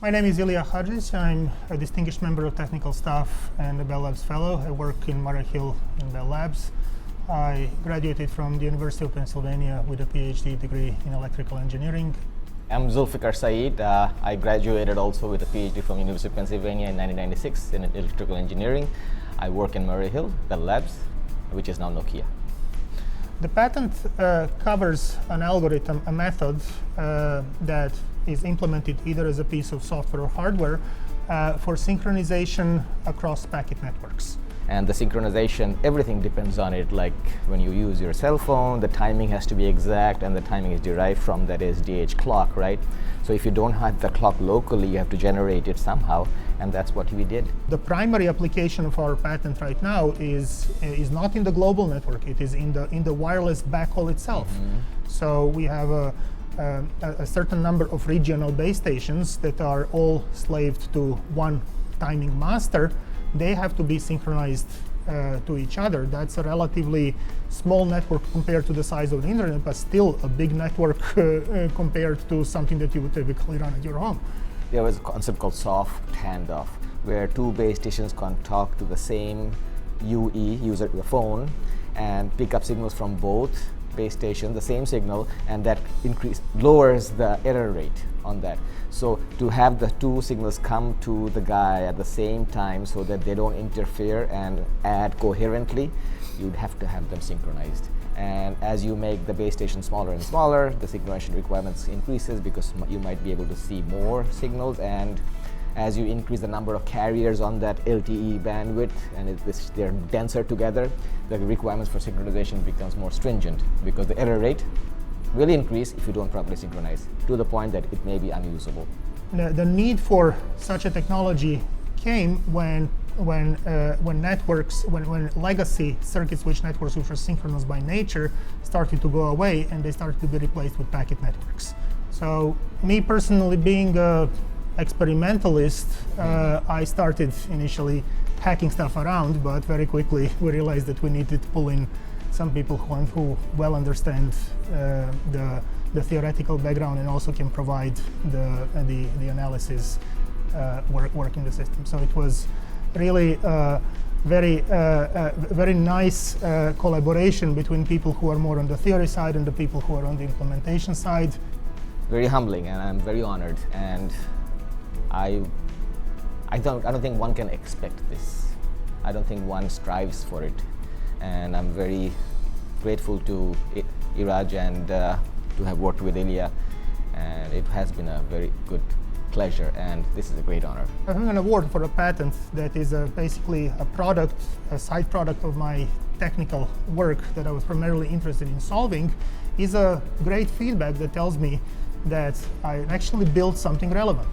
My name is Ilija Hadzic. I'm a distinguished member of technical staff and a Bell Labs fellow. I work in Murray Hill in Bell Labs. I graduated from the University of Pennsylvania with a PhD degree in electrical engineering. I'm Zulfiquar Sayeed. I graduated also with a PhD from University of Pennsylvania in 1996 in electrical engineering. I work in Murray Hill, Bell Labs, which is now Nokia. The patent covers an algorithm, a method that is implemented either as a piece of software or hardware for synchronization across packet networks. And the synchronization, everything depends on it. Like when you use your cell phone, the timing has to be exact, and the timing is derived from that SDH clock, right? So if you don't have the clock locally, you have to generate it somehow, and that's what we did. The primary application of our patent right now is not in the global network. It is in the wireless backhaul itself. So we have a certain number of regional base stations that are all slaved to one timing master. They have to be synchronized to each other. That's a relatively small network compared to the size of the internet, but still a big network compared to something that you would typically run at your home. There was a concept called soft handoff, where two base stations can talk to the same user, the phone, and pick up signals from both base stations, the same signal, and that lowers the error rate on that. So to have the two signals come to the guy at the same time so that they don't interfere and add coherently, you'd have to have them synchronized. And as you make the base station smaller and smaller, the synchronization requirements increases because you might be able to see more signals, and as you increase the number of carriers on that LTE bandwidth and they're denser together, the requirements for synchronization becomes more stringent because the error rate will increase if you don't properly synchronize, to the point that it may be unusable. The need for such a technology came when legacy circuit switch networks, which are synchronous by nature, started to go away and they started to be replaced with packet networks. So me personally, being a experimentalist, I started initially hacking stuff around, but very quickly we realized that we needed to pull in some people who well understand the theoretical background and also can provide the analysis work in the system. So it was really very nice collaboration between people who are more on the theory side and the people who are on the implementation side. Very humbling, and I'm very honored. And I don't think one can expect this. I don't think one strives for it. And I'm very grateful to Iraj and to have worked with Ilija. And it has been a very good pleasure, and this is a great honor. Having an award for a patent that is basically a side product of my technical work that I was primarily interested in solving, is a great feedback that tells me that I actually built something relevant.